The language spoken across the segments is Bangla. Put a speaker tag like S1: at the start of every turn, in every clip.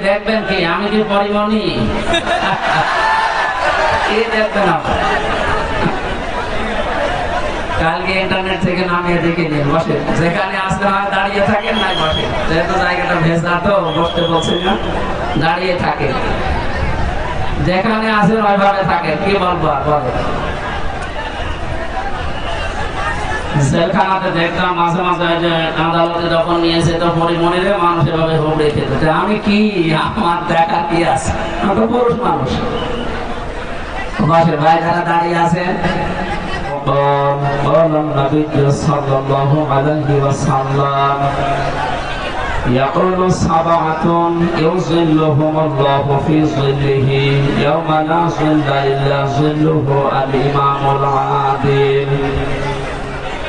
S1: দেখবেন কি আমি কি পরিমণি দেখবেন কালকে ইন্টারনেট থেকে নামিয়ে দেখে নিন বসে যেখানে আসতে হয় দাঁড়িয়ে থাকেন নাই বসে যেহেতু জায়গাটা ভেজা তো বসতে বলছি না দাঁড়িয়ে থাকেন যেখানে আসেন ওইভাবে থাকেন কি বলবো আর বলে জেলখানাতে দেখতাম মাঝে মাঝে যে আদালতে যখন নিয়েছে তো পরিমণিরে মানুষ এভাবে হুবড়ে খেতে আমি কি আমার দেখা কি আছে আমি তো পুরুষ মানুষ বসে ভাই যারা দাঁড়িয়ে আছেন قال النبي صلى الله عليه وسلم يقول سبعة يظلهم الله في ظله يوم لا ظل إلا ظله الإمام العادل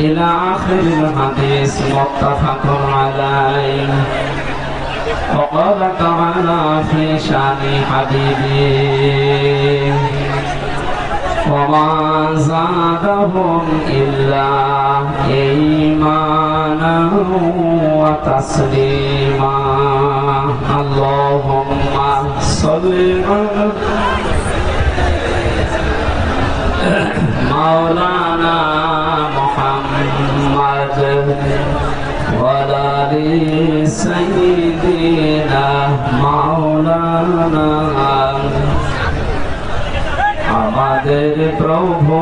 S1: إلى آخر الحديث متفق عليه وقال تعالى في شأن حبيبه وما زادهم إلا إيمانا وتسليما اللهم صل على مولانا محمد وعلى آل سيدنا مولانا আমাদের প্রভু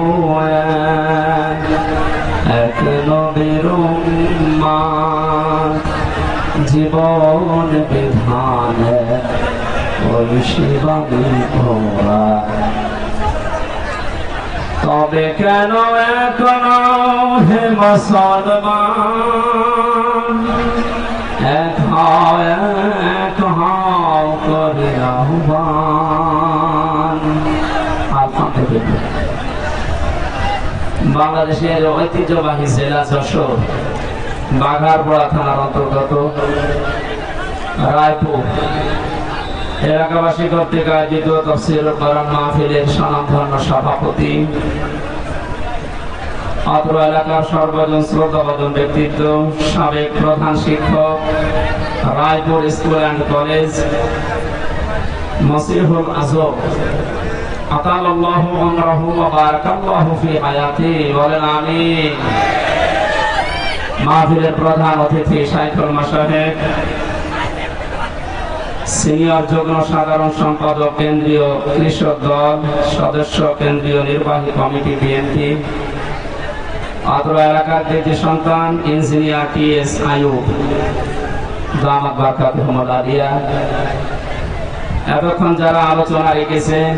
S1: এক নবীর উম্মত জীবন বিধানে ওই শিবানী ঘোড়া তবে কেন এখনো হে মুসলমান এক হও করে আহ্বান বাংলাদেশের ঐতিহ্যবাহী জেলা যশোর বাঘারপাড়া থানার অন্তর্গত রায়পুর এলাকাবাসী কর্তৃক আয়োজিত তাফসীরুল কোরআন মাহফিলের স্বনামধন্য সভাপতি অত্র এলাকার সর্বজন শ্রদ্ধাভাজন ব্যক্তিত্ব সাবেক প্রধান শিক্ষক রায়পুর স্কুল অ্যান্ড কলেজ মসিহুল আজম আতালাল্লাহু আমরাহু ওয়া বারাকাল্লাহু ফি হায়াতি বলেন আমিন। মাহফিলের প্রধান অতিথি শাইখুল মাশায়েখ সিনিয়র যুগ্ম সাধারণ সম্পাদক কেন্দ্রীয় কৃষক দল সদস্য কেন্দ্রীয় নির্বাহী কমিটি বিএনপি অত্র এলাকার কৃতি সন্তান ইঞ্জিনিয়ার টিএস আইয়ুব দামাত বারাকাতুহুম আলিয়া এতক্ষণ যারা আলোচনা রেখেছেন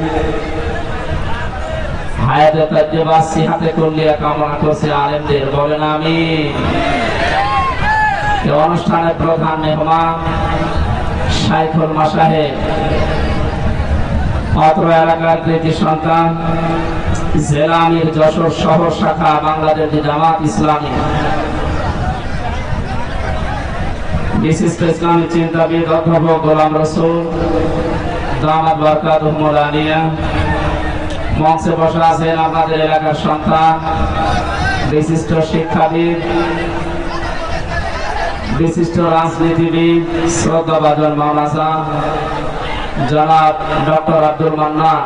S1: হায়াতে তাজ্জুবা সিহাতে কুল্লিয়া কামনা করছে আলেমদের বলেন আমিন। এই অনুষ্ঠানের প্রধান মেহমান শাইখুল মাশায়েখ অত্র এলাকার কৃতি সন্তান জেলা আমির যশোর শহর শাখা বাংলাদেশ জামাত ইসলামী বিশিষ্ট ইসলামী চিন্তাবিদ অধ্যাপক গোলাম রসুল দামাত বারাকাতুহুম আলিয়া মঞ্চে বসে আছেন আমাদের এলাকার সন্তান বিশিষ্ট শিক্ষাবিদ বিশিষ্ট রাজনীতিবিদ শ্রদ্ধাভাজন মাওলানা জনাব ডক্টর আব্দুল মান্নান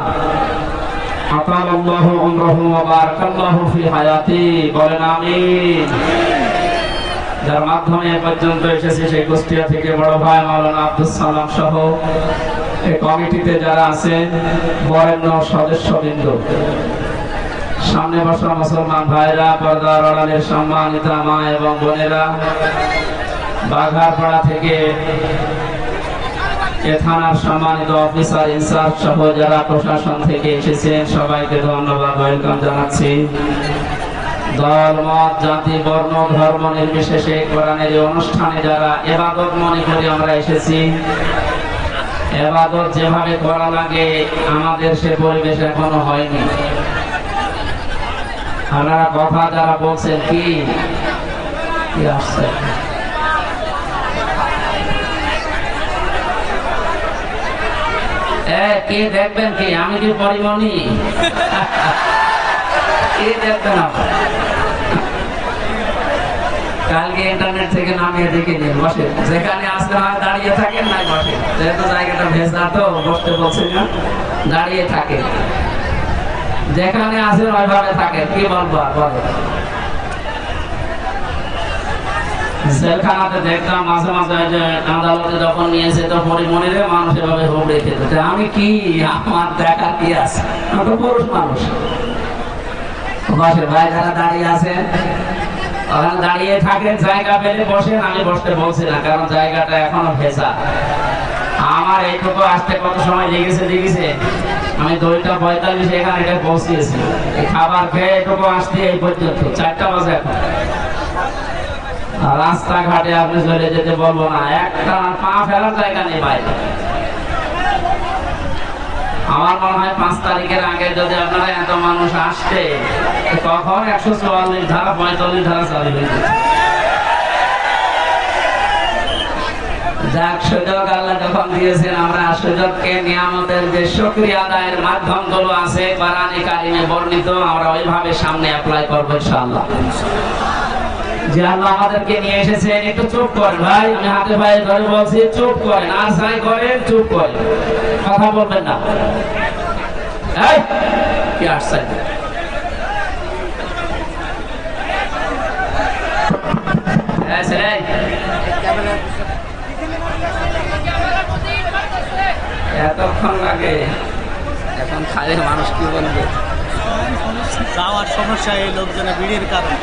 S1: আতালাল্লাহু আমরাহু ওয়া বারাকাল্লাহু ফি হায়াতি বলেন আমিন। যার মাধ্যমে এ পর্যন্ত এসেছে সেই কুষ্টিয়া থেকে বড় ভাই মাওলানা আব্দুল সালাম সহ এই কমিটিতে যারা আছেন বরেণ্য সদস্যবৃন্দ সামনে বসা মুসলমান ভাইরা পর্দার আড়ালের সম্মানিত মা এবং বোনেরা বাঘারপাড়া থেকে এ থানার সম্মানিত অফিসার ইনচার্জ সহ যারা প্রশাসন থেকে এসেছেন সবাইকে ধন্যবাদ ওয়েলকাম জানাচ্ছি। দল মত জাতি বর্ণ ধর্ম নির্বিশেষে কোরআনের এই অনুষ্ঠানে যারা ইবাদত মনে করে আমরা এসেছি ইবাদত যেভাবে করা লাগে আমাদের সে পরিবেশ এখনো হয়নি। আপনারা কথা যারা বলছেন কি আসছে কি দেখবেন কি আমি কি পরিমণি কি দেখবেন কালকে ইন্টারনেট থেকে নামিয়ে দেখে নিন, বসে যেখানে আসতে হয় দাঁড়িয়ে থাকেন, নাই বসে, যেহেতু জায়গাটা ভেজা তো বসতে বলছি না, দাঁড়িয়ে থাকে, যেখানে আছেন ওইভাবে থাকে। কি বলবো আর বলো। জেলখানাতে দেখতাম মাঝে মাঝে যে আদালতে যখন নিয়েছে তো পরিমণিরে মানুষ এভাবে হুবড়ে খেত, আমি কি, আমার দেখা কি আছে, আমি তো পুরুষ মানুষ। বসে ভাই যারা দাঁড়িয়ে আছেন ওখানে দাঁড়িয়ে থাকেন, জায়গা পেলে বসেন, আমি বসতে বলছি না, কারণ জায়গাটা এখনো ভেজা। আমার এইটুকু আসতে কত সময় লেগেছে, আমি 2:45 এখানে এটা পৌঁছিয়েছি, খাবার খেয়ে এটুকু আসতে এই পর্যন্ত 4টা বাজে এখন। রাস্তাঘাটে আপনি চলে যেতে বলবো না, একটা পা ফেলার জায়গা নেই বাইরে। আমার মনে হয় 5 তারিখের আগে যদি আপনারা এত মানুষ আসতে, তখন 144 ধারা 45 ধারা চালু হয়ে যেত। যাক, সুযোগ আল্লাহ যখন দিয়েছেন, আমরা সুযোগকে নিয়ামতের যে শুকরিয়া আদায়ের মাধ্যমগুলো আছে কোরআনে কারিমে বর্ণিত, আমরা ওইভাবে সামনে অ্যাপ্লাই করবো ইনশাআল্লাহ। যে আল্লাহ আমাদেরকে নিয়ে এসেছেন, একটু চুপ করেন ভাই, আমি হাতে পায়ে ধরে বলছি, চুপ করেন, আর যাই করেন চুপ করেন, কথা বলবেন না। এই কি আসছে, এতক্ষণ লাগে, এখন খালি মানুষ কি বলবে,
S2: যাওয়ার সমস্যা এই লোকজনের ভিড়ের কারণে।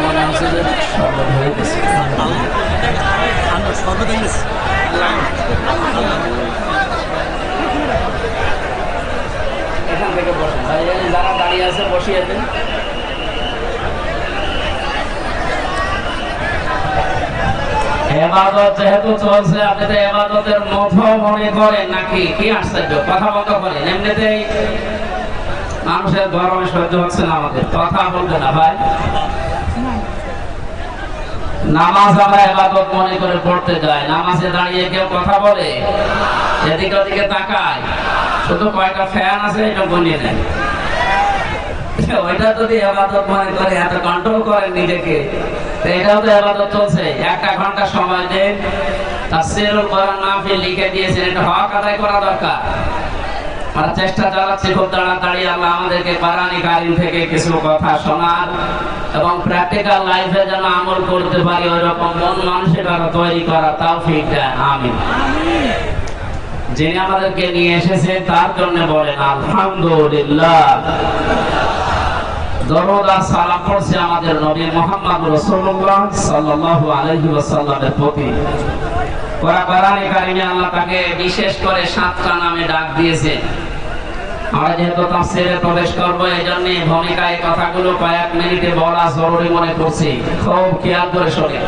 S1: মনে হচ্ছে যে শরবত হয়ে গেছে।
S2: আমরা সর্বদা গেছি।
S1: এখান থেকে বসেন, যারা দাঁড়িয়ে আছে বসিয়ে দেন। এবাদত যেহেতু চলছে, আপনি তো এবাদতের মধ্য মনে করেন নাকি? কি আশ্চর্য, কথা বন্ধ করেন। এমনিতেই মানুষের গরমে সহ্য হচ্ছে না, আমাদের কথা বলবে না ভাই। নামাজ আমরা এবাদত মনে করে পড়তে যাই, নামাজে দাঁড়িয়ে কেউ কথা বলে, এদিকে ওদিকে তাকায়, শুধু কয়টা ফ্যান আছে এটা গুনিয়ে নেয়। ওইটা যদি এবাদত মনে করে এত কন্ট্রোল করেন নিজেকে, তো এটাও তো এবাদত চলছে। 1 ঘন্টা সময় দেন, তাফসীরুল কোরআন মাহফিল লিখে দিয়েছেন, এটা হক আদায় করা দরকার। আমরা চেষ্টা চালাচ্ছি খুব তাড়াতাড়ি আল্লাহ আমাদেরকে কোরআনে কারীম থেকে কিছু কথা শোনার এবং প্র্যাকটিক্যাল লাইফে যেন আমল করতে পারি, ওইরকম মন মানসিকতা তৈরি করা তৌফিক দেন, আমিন। যিনি আমাদেরকে নিয়ে এসেছে তার জন্য বলেন আলহামদুলিল্লাহ। দরুদ আর সালাম পড়ছে আমাদের নবী মুহাম্মদ রাসূলুল্লাহ সাল্লাল্লাহু আলাইহি ওয়াসাল্লামের প্রতি। কোরআনে কারিমে আল্লাহ তাকে বিশেষ করে 7টা নামে ডাক দিয়েছে। আমরা যেহেতু তাফসীরে প্রবেশ করব, এজন্য ভূমিকায় কথাগুলো কয়েক মিনিটে বলা জরুরি মনে করছি, খুব খেয়াল করে শুনুন।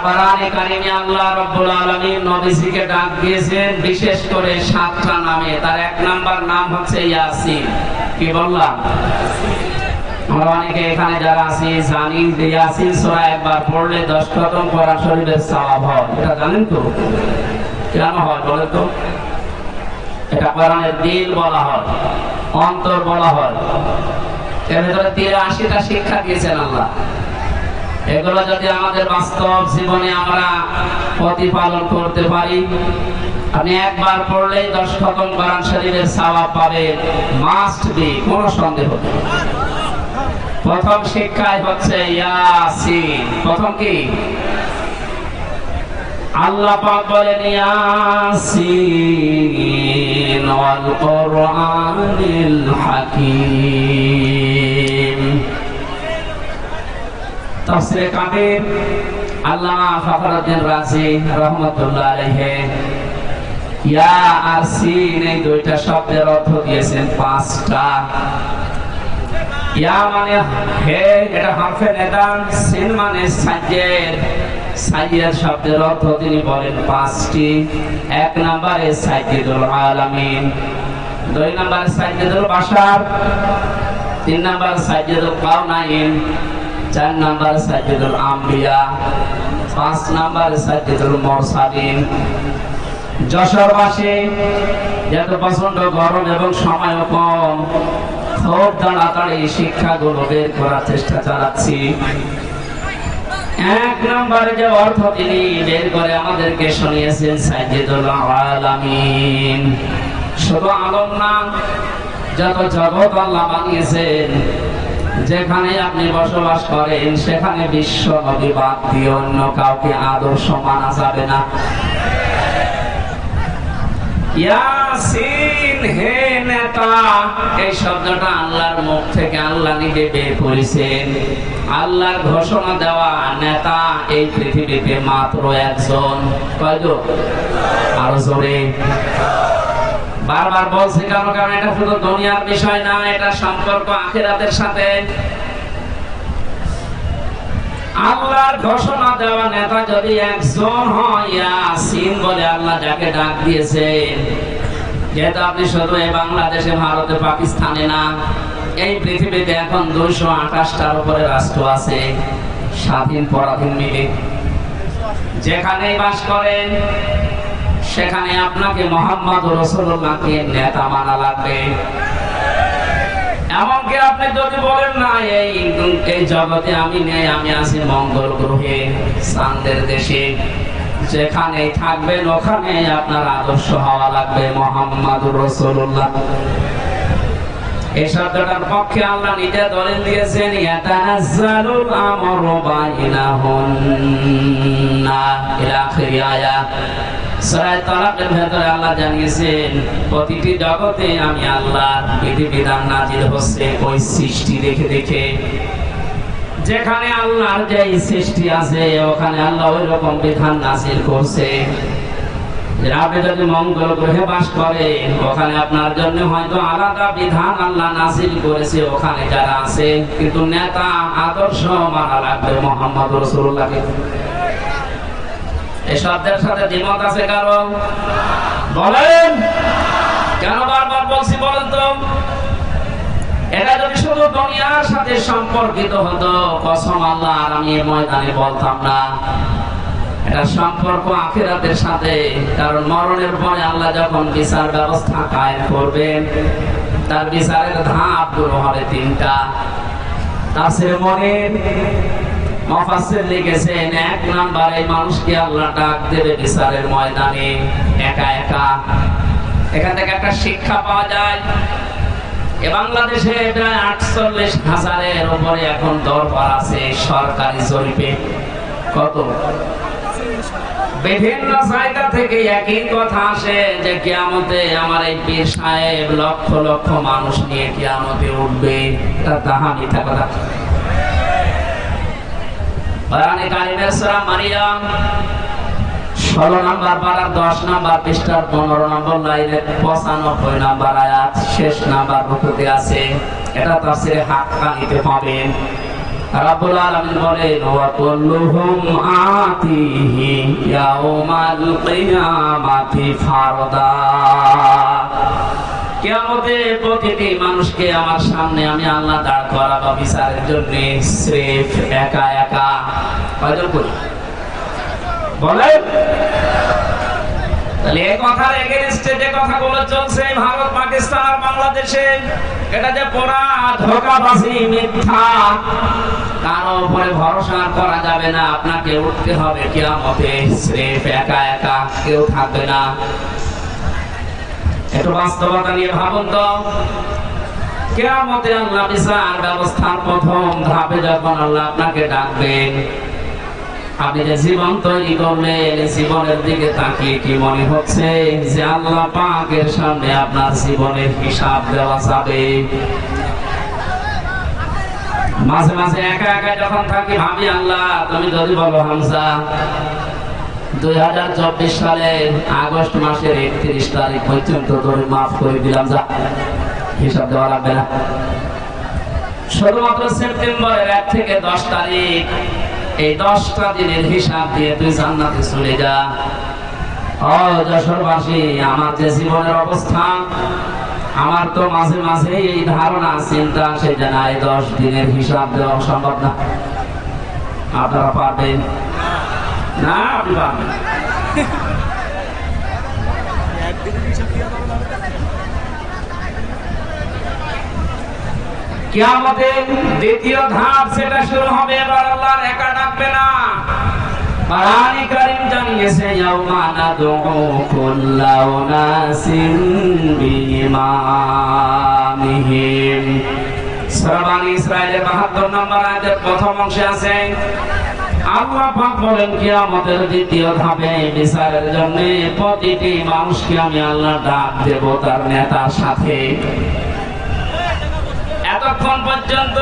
S1: কোরআনে কারিমে আল্লাহ রাব্বুল আলামিন নবীজিকে ডাক দিয়েছেন বিশেষ করে 7টা নামে। তার 1 নাম্বার নাম হচ্ছে ইয়াসিন। কি বললাম? আমরা অনেকে এখানে যারা আছি জানি যে ইয়াসিন সূরা একবার পড়লে 10 খতম কোরআন শরীফের সওয়াব হয়। এটা জানেন তো? কেন হয় বলেন তো? এটা কোরআনের দিল বলা হয়, অন্তর বলা হয়। এর ভিতরে 83টা শিক্ষা দিয়েছেন আল্লাহ। এগুলো যদি আমাদের বাস্তব জীবনে আমরা প্রতিপালন করতে পারি, আপনি একবার পড়লেই 10 খতম কোরআন শরীফের সওয়াব পাবেন, মাস্ট বি, কোনো সন্দেহ নেই। প্রথম শিক্ষাই হচ্ছে ইয়াসিন। প্রথম কি? আল্লাহ পাক বলেন ইয়াসিন ওয়াল কোরআনিল হাকীম। তাফসীরে কাবীর আল্লামা ফখরুদ্দীন রাজি রাহমাতুল্লাহ আলাইহি ইয়াসিন এই 2টা শব্দের অর্থ দিয়েছেন 5টা। ইয়া মানে হে, এটা হরফে নিদান, সিন মানে সাজ্জেদ, সাজ্জেদ শব্দের অর্থ তিনি বলেন 5টি। 1 নম্বরে সাজ্জেদুল আলামিন, 2 নম্বরে সাজ্জেদুল বাশার, 3 নম্বর সাজ্জেদুল কাউনাইন, 4 নম্বর সাজ্জেদুল আম্বিয়া, 5 নম্বর সাজ্জেদুল মুরসালিন। যশোরবাসী যেহেতু প্রচন্ড গরম এবং সময় কম, খুব তাড়াতাড়ি শিক্ষাগুলো বের করার চেষ্টা চালাচ্ছি। এক নম্বরে যে অর্থ তিনি বের করে আমাদেরকে শুনিয়েছেন সাইয়্যিদুল আলামিন, শুধু আলম না, যত জগৎ আল্লাহ বানিয়েছেন, যেখানে আপনি বসবাস করেন সেখানে বিশ্ব নবী বাদ দিয়ে অন্য কাউকে আদর্শ মানা যাবে না। ইয়াসিন হে নেতা, এই শব্দটা আল্লাহর মুখ থেকে আল্লাহ নিজে বের করেছেন। আল্লাহর ঘোষণা দেওয়া নেতা এই পৃথিবীতে মাত্র একজন। কয়জন? আরো জোরে। বারবার বলছি কারণ এটা শুধু দুনিয়ার বিষয় না, এটা সম্পর্ক আখিরাতের সাথে। আল্লাহর ঘোষণা দেওয়া নেতা যদি একজন হয়, ইয়াসিন বলে আল্লাহ যাকে ডাক দিয়েছেন, যেটা আপনি শুধু এই বাংলাদেশে, ভারতে, পাকিস্তানে না, এই পৃথিবীতে এখন 228টার উপরে রাষ্ট্র আছে, স্বাধীন পরাধীন মিলে। যেখানেই বাস করেন সেখানে আপনাকে মুহাম্মদ রাসূলুল্লাহকে নেতা মানা লাগবে। এমনকি আপনি যদি বলেন না এই জগতে আমি নেই, আমি আছি মঙ্গল গ্রহে, চাঁদের দেশে, যেখানেই থাকবেন ওখানে আপনার আদর্শ হওয়া লাগবে মুহাম্মদুর রাসূলুল্লাহ। এই শব্দটার পক্ষে আল্লাহ নিজে দলিল দিয়েছেন, ইয়াতানাজ্জালুল আমরু বাইনাহুন্না ইলা আখির আয়াত। সূরা তালাকের ভেতরে আল্লাহ জানিয়েছেন প্রতিটি জগতে আমি আল্লাহর বিধিবিধান নাজিল হচ্ছে ওই সৃষ্টি দেখে দেখে। যেখানে আল্লাহর যে সৃষ্টি আছে ওখানে আল্লাহ ওই রকম বিধান নাজিল করছে। আপনি যদি মঙ্গল গ্রহে বাস করেন ওখানে আপনার জন্য হয়তো আলাদা বিধান আল্লাহ নাজিল করেছে ওখানে যারা আছে, কিন্তু নেতা আদর্শ মানা লাগবে মুহাম্মদ রাসূলুল্লাহকে। এই শব্দের সাথে দ্বিমত আছে কারো? বলেন কেন বারবার বলছি বলেন তো? এটা যদি শুধু দুনিয়ার সাথে সম্পর্কিত হতো, কসম আল্লাহ আর আমি এই ময়দানে বলতাম না। এটা সম্পর্ক আখিরাতের সাথে, কারণ মরণের পরে আল্লাহ যখন বিচার ব্যবস্থা কায়েম করবেন, তার বিচারের ধাপগুলো হবে 3টা। তাফসীরে মুনির মুফাসসির লিখেছেন, 1 নম্বরে মানুষকে আল্লাহ ডাক দেবে বিচারের ময়দানে একা একা। এখান থেকে একটা শিক্ষা পাওয়া যায়, এ বাংলাদেশে প্রায় 48,000-এর উপরে এখন দরবার আছে সরকারি জরিপে। কত? বিভিন্ন জায়গা থেকে একই কথা আসে যে কিয়ামতে আমার এই পীর সাহেব লক্ষ লক্ষ মানুষ নিয়ে কিয়ামতে উঠবে। এটা তাহা মিথ্যা কথা। কোরআনে কারিমের সূরা মারিয়াম 16 নম্বর পারার 10 নম্বর পৃষ্ঠার 15 নম্বর লাইনের 95 নম্বর আয়াত শেষ নাম্বার রুকুতে আছে। এটা তাফসীরে হাক্কানিতে পাবেন। রাব্বুল আলামিন বলেন, ওয়া কুল্লুহুম আতিহি ইয়াউমাল কিয়ামাতি ফারদা। কিয়ামতে প্রতিটি মানুষকে আমার সামনে আমি আল্লাহ দাঁড় করাবো বিচারের জন্য, স্রেফ একা একা। কয়জন করি বলেন? তাহলে এই কথার এগেইনস্টে যে কথাগুলো চলছে ভারত, পাকিস্তান আর বাংলাদেশে, এটা যে পুরা ধোঁকাবাজি, মিথ্যা, কারো উপরে ভরসা করা যাবে না। আপনাকে উঠতে হবে কিয়ামতে স্রেফ একা একা, কেউ থাকবে না। একটু বাস্তবতা নিয়ে ভাবুন তো। কিয়ামতে আল্লাহ বিচার ব্যবস্থার প্রথম ধাপে যখন আল্লাহ আপনাকে ডাকবেন, আপনি যে জীবন তৈরি করলেন, জীবনের দিকে তাকিয়ে কি মনে হচ্ছে যে আল্লাহ পাকের সামনে আপনার জীবনের হিসাব দেওয়া যাবে? মাঝে মাঝে একা একা যখন থাকি ভাবি, আল্লাহ তুমি যদি বলো হামজা 2024 সালের আগস্ট মাসের 31 তারিখ পর্যন্ত তোর মাফ করে দিলাম, যা, হিসাব দেওয়া লাগবে না। শুধুমাত্র সেপ্টেম্বরের 1 থেকে 10 তারিখ, এই 10টা দিনের হিসাব দিয়ে তুই জান্নাতে চলে যা। ও যশোরবাসী, আমার যে জীবনের অবস্থা, আমার তো মাঝে মাঝে এই ধারণা চিন্তা আসে যে না, এই 10 দিনের হিসাব দেওয়া সম্ভব না। আপনারা পারবেন না? আপনি পারবেন? কিয়ামতের দ্বিতীয় ধাপ সেটা শুরু হবে, এবার আল্লাহর একা ডাকবে না। কোরআন কারীম জানিয়েছে ইয়াউমা নাদউ কুল্লা উনাসিন বিইমামিহিম। সূরা বানী ইসরাঈলের ৭২ নম্বর আয়াতের প্রথম অংশে আছে আল্লাহ পাক বলেন কিয়ামতের দ্বিতীয় ধাপে বিচারের জন্য প্রতিটি মানুষকে আমি আল্লাহ ডাক দেব তার নেতার সাথে। এতক্ষণ পর্যন্ত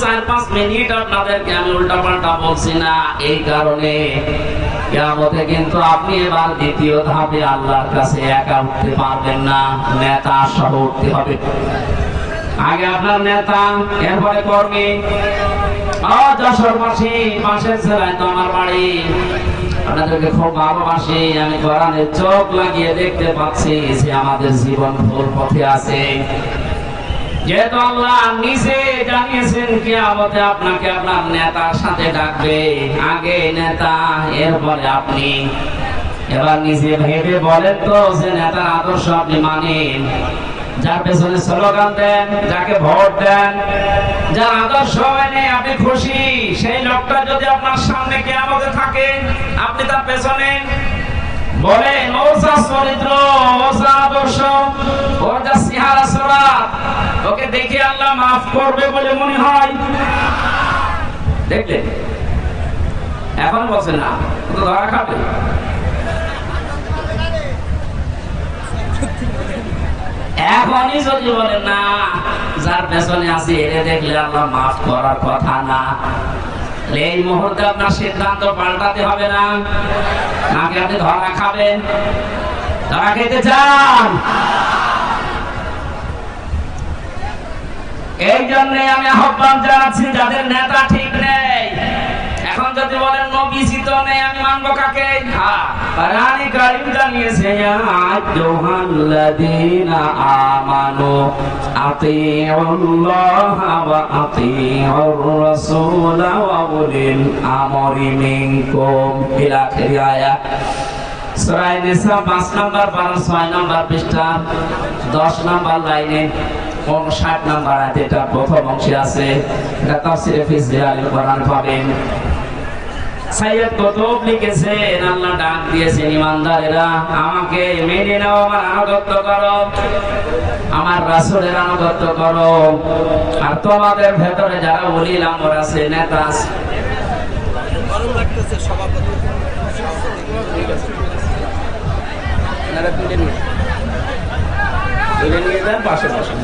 S1: ৪-৫ মিনিট আপনাদেরকে আমি উল্টাপাল্টা বলছি না, এই কারণে কিয়ামতে কিন্তু আপনি এবার দ্বিতীয় ধাপে আল্লাহর কাছে একা উঠতে পারবেন না, নেতা সহ উঠতে হবে। আগে আপনার নেতা, এরপরে কর্মী। যশোরবাসী, পাশের জেলায় তো আমার বাড়ি, আপনাদেরকে খুব ভালোবাসি। আমি কোরআনের চোখ লাগিয়ে দেখতে পাচ্ছি যে আমাদের জীবন ভুল পথে আছে। যেহেতু আল্লাহ নিজে জানিয়েছেন কিয়ামতে আপনাকে আপনার নেতার সাথে ডাকবে, আগে নেতা এরপরে আপনি। এবার নিজে ভেবে বলেন তো যে নেতার আদর্শ আপনি মানেন, যার পেছনে স্লোগান দেন, যাকে ভোট দেন, যার আদর্শ মেনে আপনি খুশি, সেই লোকটা যদি আপনার সামনে কিয়ামতে থাকে, আপনি তার পেছনে বলেন ওর যা চরিত্র, ওর যা আদর্শ, ওর যা চেহারা সুরাত, ওকে দেখে আল্লাহ মাফ করবে বলে মনে হয়? দেখলেন? এখন বলছে না, তো ধরা খাবে। এখনই যদি বলেন না, যার পেছনে আছে এরে দেখলে আল্লাহ মাফ করার কথা না, এই মুহূর্তে আপনার সিদ্ধান্ত পাল্টাতে হবে না, নাকি আপনি ধরা খাবেন? ধরা খেতে চান? এই জন্য আমি আহ্বান জানাচ্ছি যাদের নেতা ঠিক নেই, এখন যদি বলেন নবীজি তো নেই, আমি মানবো কাকে? কোরআন কারীম জানিয়েছে ইয়া আইয়ুহাল্লাযীনা আমানু আতিউল্লাহা ওয়া আতিউর রাসূলা ওয়া উলিল আমরি মিনকুম ইলা আখির আয়াত। সূরা নিসা ৫ নম্বর ৬ নম্বর পৃষ্ঠা ১০ নম্বর লাইনে ৫৯ নম্বর আয়াতে এটা প্রথম অংশে আছে। এটা তাফসীরে ফি জিলালিল কোরআন পাবেন। সাইয়্যিদ কুতুব লিখেছেন আল্লাহ ডাক দিয়েছেন ইমানদারেরা আমাকে মেনে নাও, আমার আনুগত্য করো, আমার রাসূলের আনুগত্য করো। আর তোমাদের ভেতরে যারা উলিল আমর আছে, নেতা আছে,
S2: গরম লাগতেছে সভাপতি, ঠিক আছে আপনারা তুলে নিয়ে যান পাশে পাশে।